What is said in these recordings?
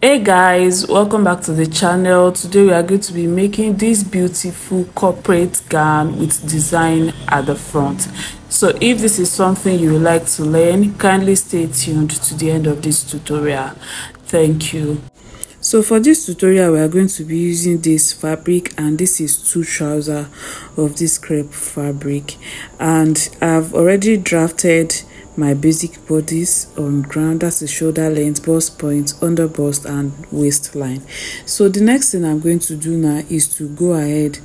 Hey guys, welcome back to the channel. Today we are going to be making this beautiful corporate gown with design at the front. So if this is something you would like to learn, kindly stay tuned to the end of this tutorial. Thank you. So for this tutorial we are going to be using this fabric, and this is 2 trousers of this crepe fabric, and I've already drafted my basic bodies on ground. That's the shoulder length, bust point, under bust and waistline. So the next thing I'm going to do now is to go ahead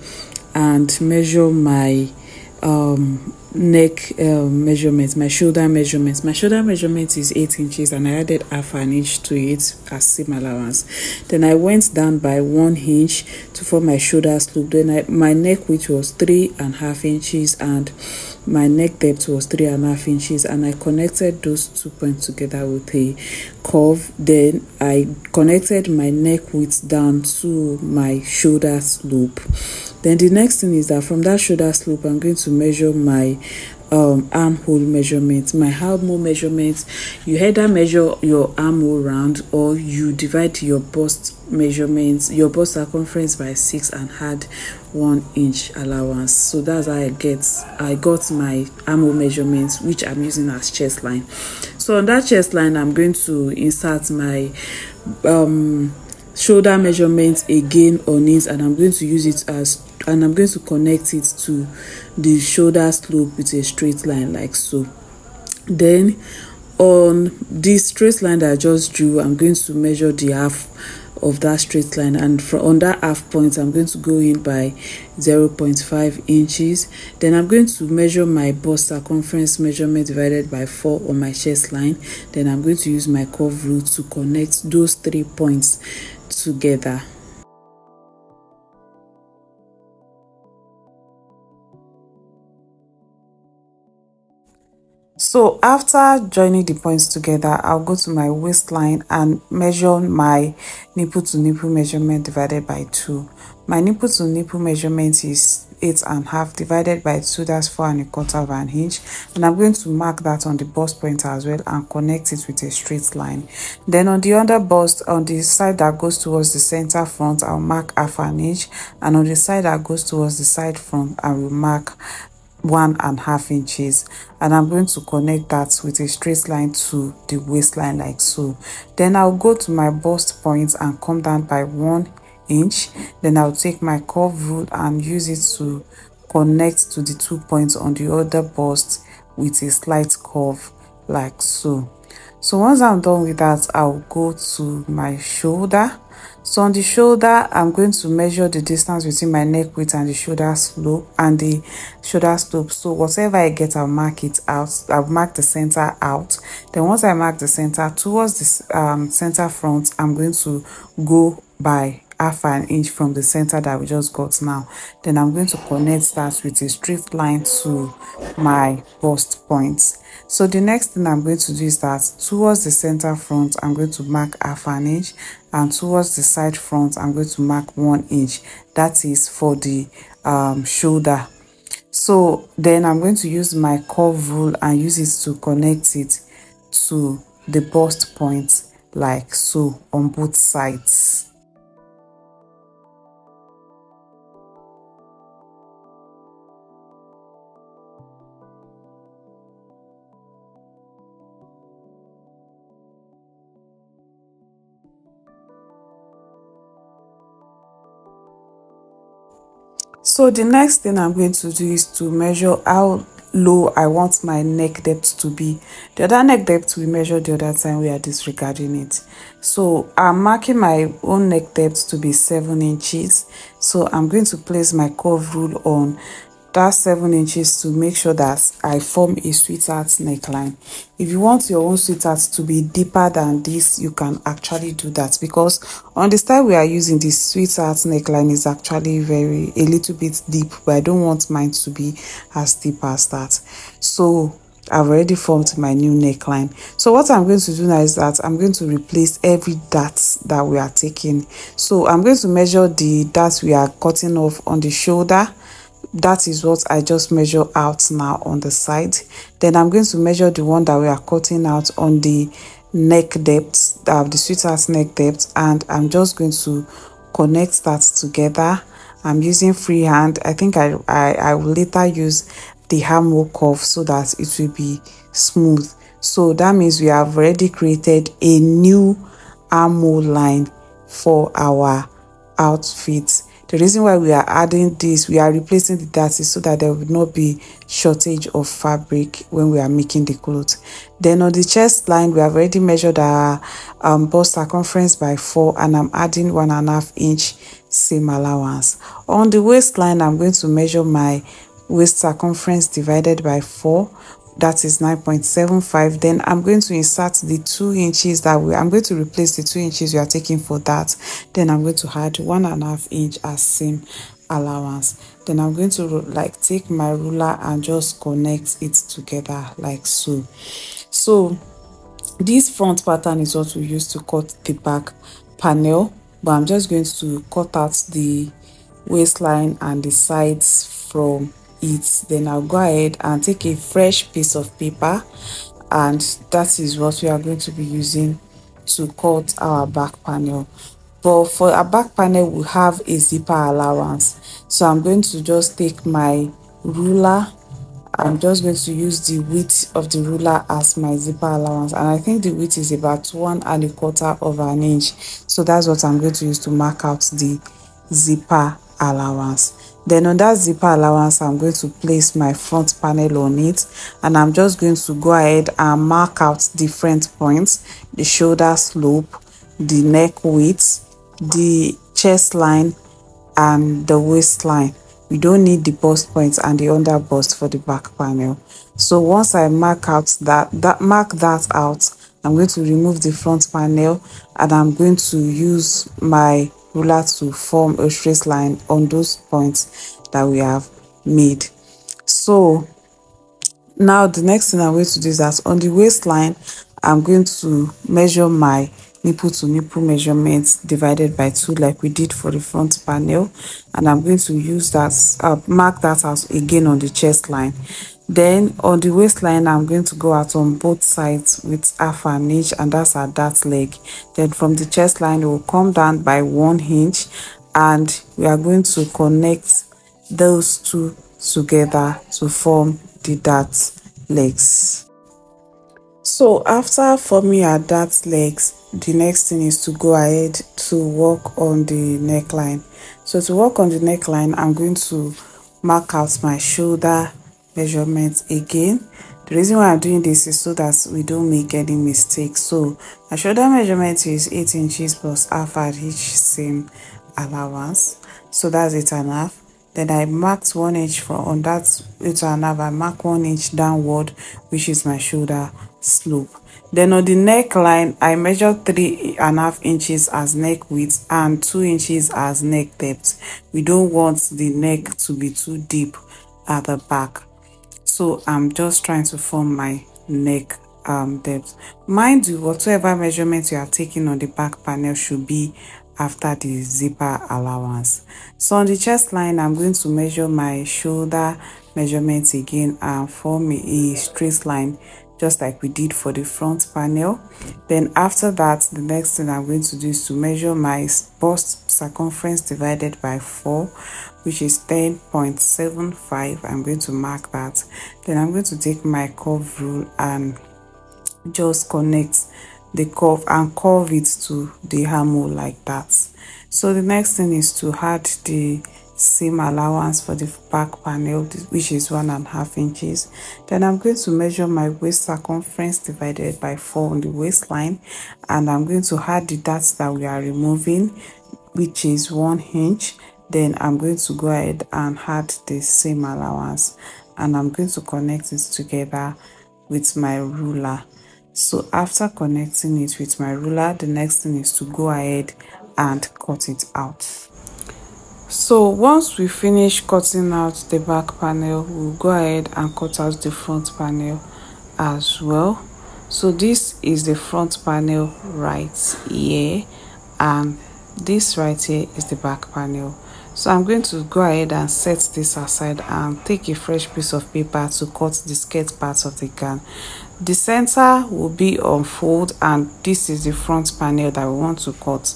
and measure my neck measurements, my shoulder measurements. My shoulder measurement is 8 inches, and I added half an inch to it as seam allowance. Then I went down by 1 inch to form my shoulder slope. Then my neck width was 3.5 inches and my neck depth was 3.5 inches, and I connected those 2 points together with a curve. Then I connected my neck width down to my shoulder slope. Then the next thing is that from that shoulder slope I'm going to measure my armhole measurement. My armhole measurement, you either measure your armhole round or you divide your bust measurements, your bust circumference by 6 and add 1 inch allowance. So that's how I got my armhole measurements, which I'm using as chest line. So on that chest line I'm going to insert my shoulder measurement again on it, and I'm going to use it and I'm going to connect it to the shoulder slope with a straight line like so. Then on this straight line that I just drew, I'm going to measure the half of that straight line, and on that half point I'm going to go in by 0.5 inches. Then I'm going to measure my bust circumference measurement divided by 4 on my chest line. Then I'm going to use my curve rule to connect those 3 points together. So after joining the points together, I'll go to my waistline and measure my nipple to nipple measurement divided by 2. My nipple to nipple measurement is 8.5 divided by 2, that's 4.25 of an inch, and I'm going to mark that on the bust point as well and connect it with a straight line. Then on the under bust, on the side that goes towards the center front, I'll mark half an inch, and on the side that goes towards the side front, I will mark 1.5 inches, and I'm going to connect that with a straight line to the waistline like so. Then I'll go to my bust point and come down by 1 inch. Then I'll take my curve rule and use it to connect to the 2 points on the other bust with a slight curve like so. So once I'm done with that, I'll go to my shoulder. So on the shoulder, I'm going to measure the distance between my neck width and the shoulder slope So whatever I get, I'll mark it out. I'll mark the center out. Then once I mark the center towards the center front, I'm going to go by half an inch from the center that we just got now. Then I'm going to connect that with a straight line to my bust points. So the next thing I'm going to do is that towards the center front I'm going to mark half an inch, and towards the side front I'm going to mark 1 inch. That is for the shoulder. So then I'm going to use my curve rule and use it to connect it to the bust point like so on both sides. So the next thing I'm going to do is to measure how low I want my neck depth to be. The other neck depth we measured the other time, we are disregarding it. So I'm marking my own neck depth to be 7 inches. So I'm going to place my curve rule on that 7 inches to make sure that I form a sweetheart neckline. If you want your own sweetheart to be deeper than this, you can actually do that, because on the style we are using, this sweetheart neckline is actually a little bit deep, but I don't want mine to be as deep as that. So I've already formed my new neckline. So what I'm going to do now is that I'm going to replace every dart that we are taking. So I'm going to measure the darts we are cutting off on the shoulder. That is what I just measure out now on the side. Then I'm going to measure the one that we are cutting out on the neck depth, the sweetheart neck depth, and I'm just going to connect that together. I'm using freehand. I think I will later use the armhole curve so that it will be smooth. So that means we have already created a new armhole line for our outfit. The reason why we are adding this, we are replacing the darts, so that there will not be shortage of fabric when we are making the clothes. Then on the chest line, we have already measured our bust circumference by 4, and I'm adding 1.5 inch seam allowance. On the waistline, I'm going to measure my waist circumference divided by 4, that is 9.75. Then I'm going to insert the 2 inches that I'm going to replace the 2 inches we are taking for that. Then I'm going to add 1.5 inch as seam allowance. Then I'm going to take my ruler and just connect it together like so. So this front pattern is what we use to cut the back panel, but I'm just going to cut out the waistline and the sides from it. Then I'll go ahead and take a fresh piece of paper, and that is what we are going to be using to cut our back panel. But for our back panel, we have a zipper allowance, so I'm going to just take my ruler. I'm just going to use the width of the ruler as my zipper allowance, and I think the width is about 1.25 of an inch. So that's what I'm going to use to mark out the zipper allowance. Then on that zipper allowance, I'm going to place my front panel on it, and I'm just going to go ahead and mark out different points: the shoulder slope, the neck width, the chest line, and the waistline. We don't need the bust points and the under bust for the back panel. So once I mark that out, I'm going to remove the front panel, and I'm going to use my ruler to form a straight line on those points that we have made. So now the next thing I'm going to do is that on the waistline, I'm going to measure my nipple to nipple measurements divided by 2 like we did for the front panel, and I'm going to use that, mark that out again on the chest line. Then on the waistline, I'm going to go out on both sides with 0.5 inch, and that's our dart leg. Then from the chest line, it will come down by 1 inch, and we are going to connect those two together to form the dart legs. So after forming our dart legs, the next thing is to go ahead to work on the neckline. So to work on the neckline, I'm going to mark out my shoulder measurements again. The reason why I'm doing this is so that we don't make any mistakes. So my shoulder measurement is 8 inches plus half at each seam allowance. So that's 8.5. Then I marked 1 inch on that 8.5. I mark 1 inch downward, which is my shoulder slope. Then on the neckline, I measured 3.5 inches as neck width and 2 inches as neck depth. We don't want the neck to be too deep at the back. So I'm just trying to form my neck depth. Mind you, whatever measurement you are taking on the back panel should be after the zipper allowance. So on the chest line, I'm going to measure my shoulder measurements again and form a straight line just like we did for the front panel. Then after that, the next thing I'm going to do is to measure my bust circumference divided by 4, which is 10.75. I'm going to mark that. Then I'm going to take my curve rule and just connect the curve and curve it to the armhole like that. So the next thing is to add the seam allowance for the back panel, which is 1.5 inches. Then I'm going to measure my waist circumference divided by 4 on the waistline, and I'm going to add the darts that we are removing, which is 1 inch. Then I'm going to go ahead and add the seam allowance, and I'm going to connect it together with my ruler. So after connecting it with my ruler, the next thing is to go ahead and cut it out. So once we finish cutting out the back panel, we'll go ahead and cut out the front panel as well. So this is the front panel right here, and this right here is the back panel. So I'm going to go ahead and set this aside and take a fresh piece of paper to cut the skirt part of the gown. The center will be on fold, and this is the front panel that we want to cut.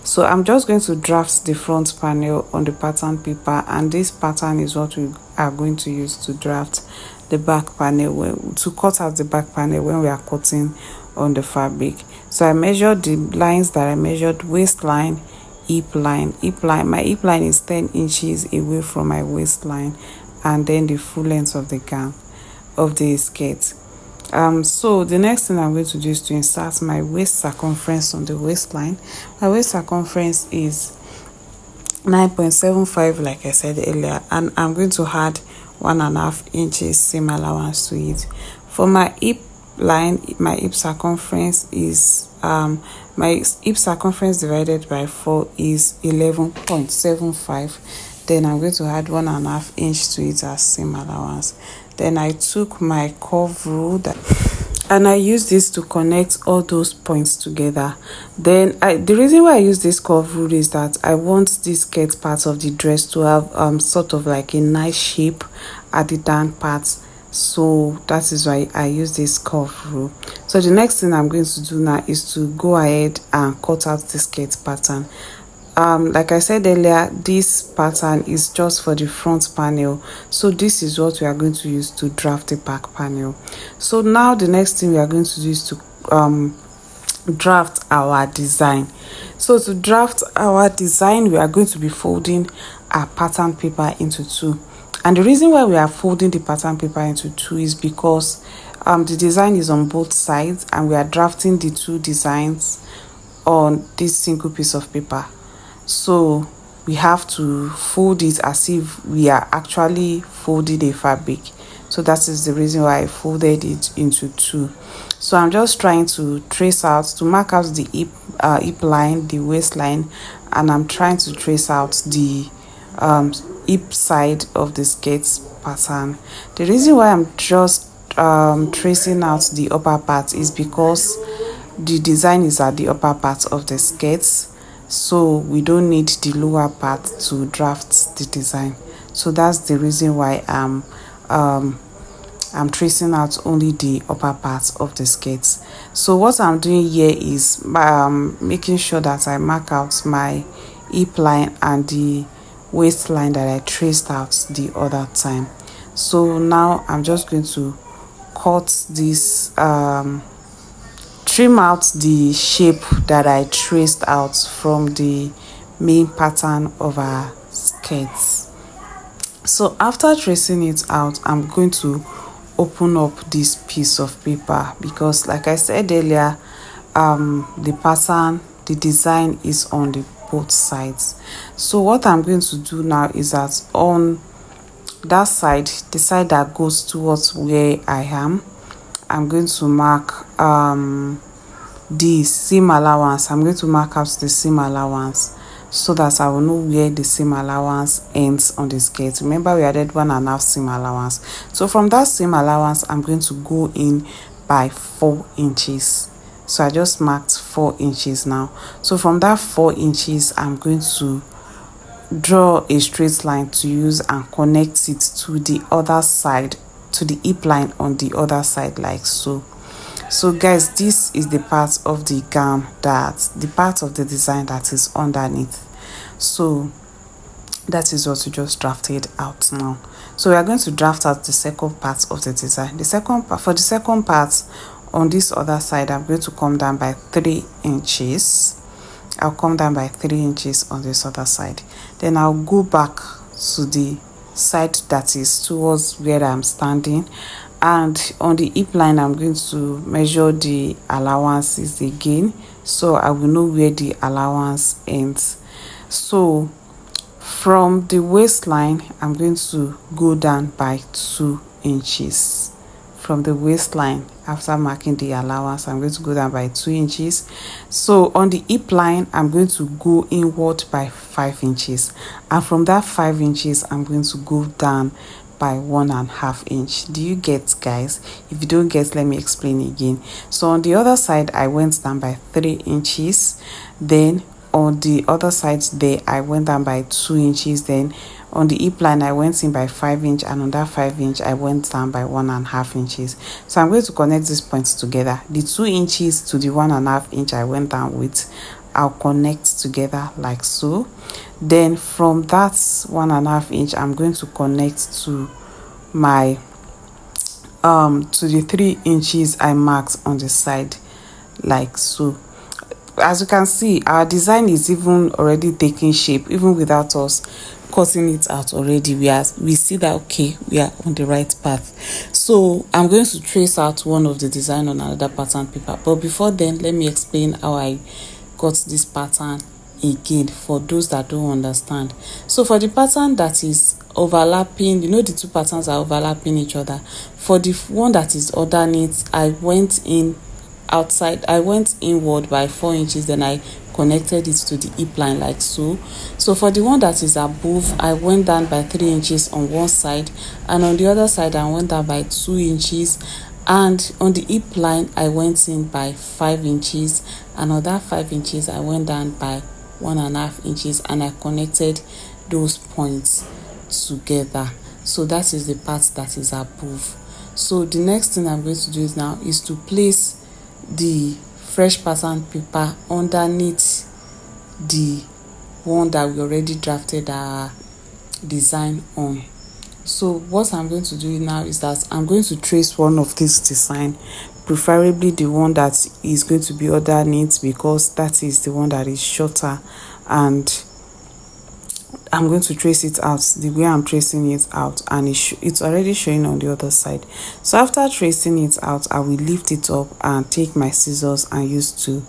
So I'm just going to draft the front panel on the pattern paper, and this pattern is what we are going to use to draft the back panel, to cut out the back panel when we are cutting on the fabric. So I measured the lines that I measured: waistline, hip line. My hip line is 10 inches away from my waistline, and then the full length of the gown, of the skirt. So the next thing I'm going to do is to insert my waist circumference on the waistline. My waist circumference is 9.75, like I said earlier, and I'm going to add 1.5 inches seam allowance to it. For my hip line, my hip circumference is my hip circumference divided by 4 is 11.75. Then I'm going to add 1.5 inch to it as seam allowance. Then I took my curve rule and I use this to connect all those points together. Then the reason why I use this curve rule is that I want this skirt part of the dress to have sort of like a nice shape at the down part. So that is why I use this curve rule. So the next thing I'm going to do now is to go ahead and cut out the skirt pattern. Like I said earlier, this pattern is just for the front panel, so this is what we are going to use to draft the back panel. So now the next thing we are going to do is to draft our design. So to draft our design, we are going to be folding our pattern paper into two. And the reason why we are folding the pattern paper into two is because the design is on both sides, and we are drafting the two designs on this single piece of paper. So we have to fold it as if we are actually folding a fabric. So that is the reason why I folded it into two. So I'm just trying to trace out, to mark out the hip line, the waistline, and I'm trying to trace out the hip side of the skirt pattern. The reason why I'm just tracing out the upper part is because the design is at the upper part of the skirts, so we don't need the lower part to draft the design. So that's the reason why I'm tracing out only the upper part of the skirts. So what I'm doing here is making sure that I mark out my hip line and the waistline that I traced out the other time. So now I'm just going to cut this, trim out the shape that I traced out from the main pattern of our skirts. So after tracing it out, I'm going to open up this piece of paper, because like I said earlier, the pattern, the design is on the both sides. So what I'm going to do now is that on that side, the side that goes towards where I am, I'm going to mark the seam allowance. I'm going to mark out the seam allowance so that I will know where the seam allowance ends on the skirt. Remember, we added 1.5 seam allowance. So from that seam allowance, I'm going to go in by 4 inches. So I just marked 4 inches now. So from that 4 inches, I'm going to draw a straight line to use and connect it to the other side, to the hip line on the other side, like so. So guys, this is the part of the gown, the part of the design that is underneath. So that is what we just drafted out now. So we are going to draft out the second part of the design. For the second part, on this other side, I'm going to come down by 3 inches. I'll come down by 3 inches on this other side. Then I'll go back to the side that is towards where I'm standing, and on the hip line, I'm going to measure the allowances again, so I will know where the allowance ends. So from the waistline, I'm going to go down by 2 inches. From the waistline, after marking the allowance, I'm going to go down by 2 inches. So on the hip line, I'm going to go inward by 5 inches, and from that 5 inches, I'm going to go down by 1.5 inch. Do you get, guys? If you don't get, let me explain again. So on the other side, I went down by 3 inches, then on the other side there I went down by 2 inches. Then on the hip line I went in by 5 inch, and on that 5 inch I went down by 1.5 inches. So I'm going to connect these points together. The 2 inches to the 1.5 inch I went down with, I'll connect together like so. Then from that 1.5 inch I'm going to connect to my to the 3 inches I marked on the side like so. As you can see, our design is even already taking shape, even without us cutting it out already. We see that okay, we are on the right path. So I'm going to trace out one of the design on another pattern paper, but before then let me explain how I got this pattern again for those that don't understand. So for the pattern that is overlapping, you know, the two patterns are overlapping each other. For the one that is underneath, I went in outside, I went inward by 4 inches, then I connected it to the hip line like so. So for the one that is above, I went down by 3 inches on one side, and on the other side I went down by 2 inches, and on the hip line I went in by 5 inches, and on that 5 inches I went down by 1.5 inches, and I connected those points together. So that is the part that is above. So the next thing I'm going to do is now is to place the fresh pattern paper underneath the one that we already drafted our design on. So what I'm going to do now is that I'm going to trace one of this design, preferably the one that is going to be underneath, because that is the one that is shorter, and I'm going to trace it out the way I'm tracing it out, and it's already showing on the other side. So after tracing it out, I will lift it up and take my scissors and use to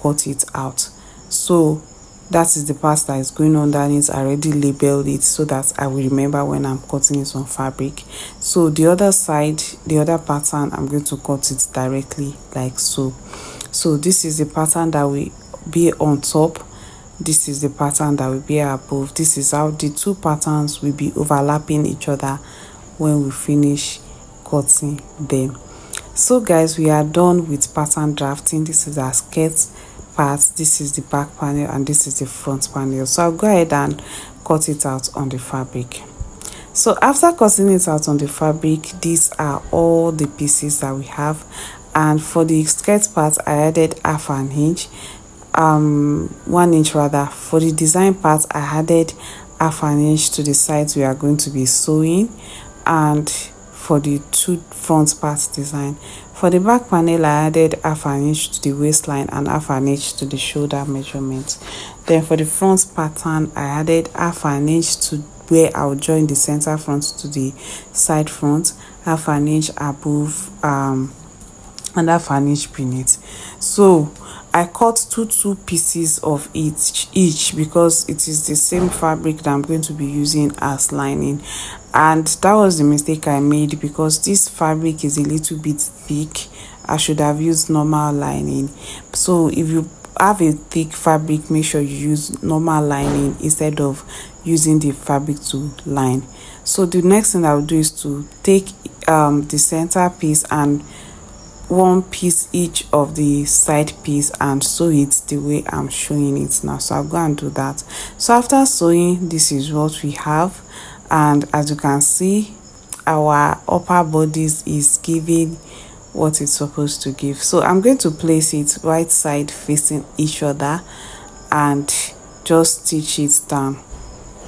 cut it out. So that is the part that is going underneath. I already labeled it so that I will remember when I'm cutting it on fabric. So the other side, the other pattern, I'm going to cut it directly like so. So this is the pattern that will be on top. This is the pattern that will be above. This is how the two patterns will be overlapping each other when we finish cutting them. So guys, we are done with pattern drafting. This is our skirt part, this is the back panel, and this is the front panel. So I'll go ahead and cut it out on the fabric. So after cutting it out on the fabric, these are all the pieces that we have. And for the skirt part, I added 1/2 inch, 1 inch rather. For the design part, I added 1/2 inch to the sides we are going to be sewing, and for the two front parts design. For the back panel, I added 1/2 inch to the waistline and 1/2 inch to the shoulder measurement. Then for the front pattern, I added 1/2 inch to where I'll join the center front to the side front, 1/2 inch above and 1/2 inch beneath. So I cut two pieces of each because it is the same fabric that I'm going to be using as lining. And that was the mistake I made, because this fabric is a little bit thick. I should have used normal lining. So if you have a thick fabric, make sure you use normal lining instead of using the fabric to line. So the next thing I'll do is to take the center piece and one piece each of the side piece and sew it the way I'm showing it now. So I'll go and do that. So after sewing, this is what we have, and as you can see, our upper bodice is giving what it's supposed to give. So I'm going to place it right side facing each other and just stitch it down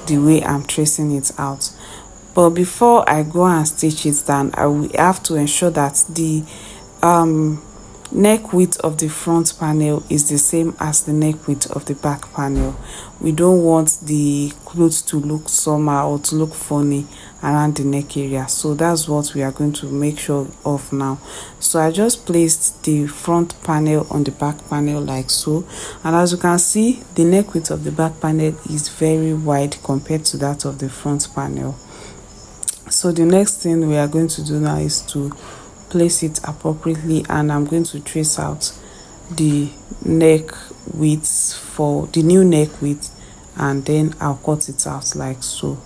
the way I'm tracing it out. But before I go and stitch it down, I will have to ensure that the neck width of the front panel is the same as the neck width of the back panel. We don't want the clothes to look somehow or to look funny around the neck area. So that's what we are going to make sure of now. So I just placed the front panel on the back panel like so, and as you can see, the neck width of the back panel is very wide compared to that of the front panel. So the next thing we are going to do now is to place it appropriately, and I'm going to trace out the neck width for the new neck width, and then I'll cut it out like so.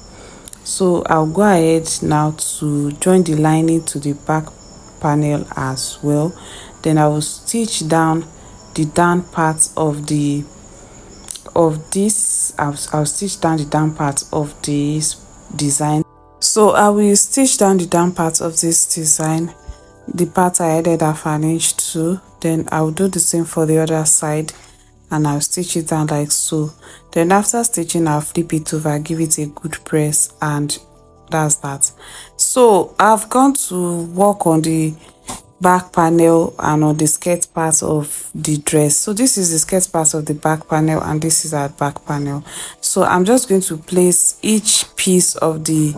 So I'll go ahead now to join the lining to the back panel as well. Then I will stitch down the down part of the of this, I'll stitch down the down part of this design. So I will stitch down the down part of this design, the part I added half an inch to. Then I'll do the same for the other side, and I'll stitch it down like so. Then after stitching, I'll flip it over, give it a good press, and that's that. So I've gone to work on the back panel and on the skirt part of the dress. So this is the skirt part of the back panel, and this is our back panel. So I'm just going to place each piece of the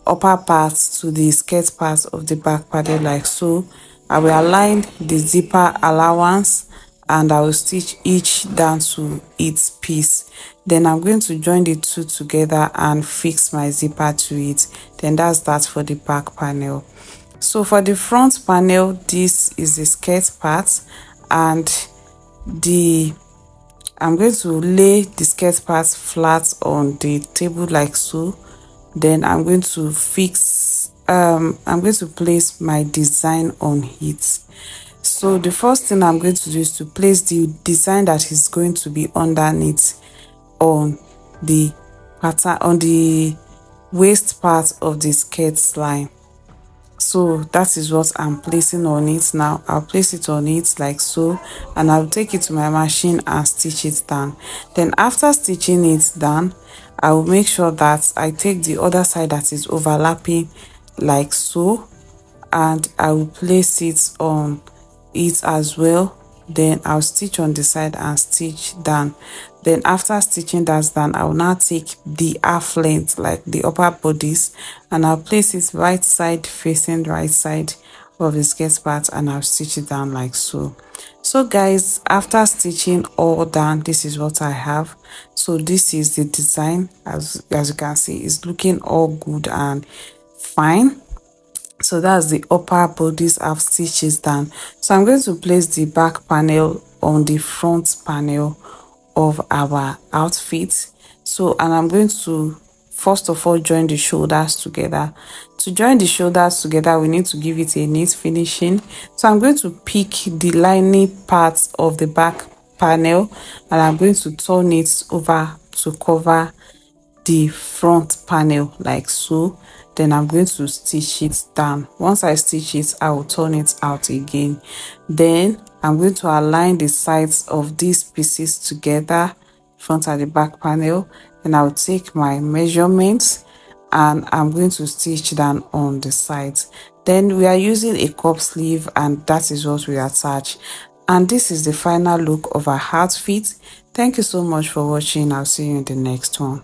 upper part to the skirt part of the back panel like so. I will align the zipper allowance, and I will stitch each down to its piece. Then I'm going to join the two together and fix my zipper to it. Then that's that for the back panel. So for the front panel, this is the skirt part, and I'm going to lay the skirt part flat on the table like so. Then I'm going to place my design on it. So the first thing I'm going to do is to place the design that is going to be underneath on the pattern, on the waist part of the skirt line. So that is what I'm placing on it now. I'll place it on it like so, and I'll take it to my machine and stitch it down. Then after stitching it down, I will make sure that I take the other side that is overlapping like so, and I will place it on it as well. Then I'll stitch on the side and stitch down. Then after stitching that's done, I will now take the half length, like the upper bodice, and I'll place it right side facing right side of the skirt part, and I'll stitch it down like so. So guys, after stitching all down, this is what I have. So this is the design. As you can see, it's looking all good and fine. So that's the upper bodice. I've stitched it down. So I'm going to place the back panel on the front panel of our outfit. So, and I'm going to first of all join the shoulders together. To join the shoulders together, we need to give it a neat finishing. So I'm going to pick the lining parts of the back panel, and I'm going to turn it over to cover the front panel like so. Then I'm going to stitch it down. Once I stitch it, I will turn it out again. Then I'm going to align the sides of these pieces together, front and the back panel. Then I'll take my measurements, and I'm going to stitch down on the sides. Then we are using a cup sleeve, and that is what we attach. And this is the final look of our outfit. Thank you so much for watching. I'll see you in the next one.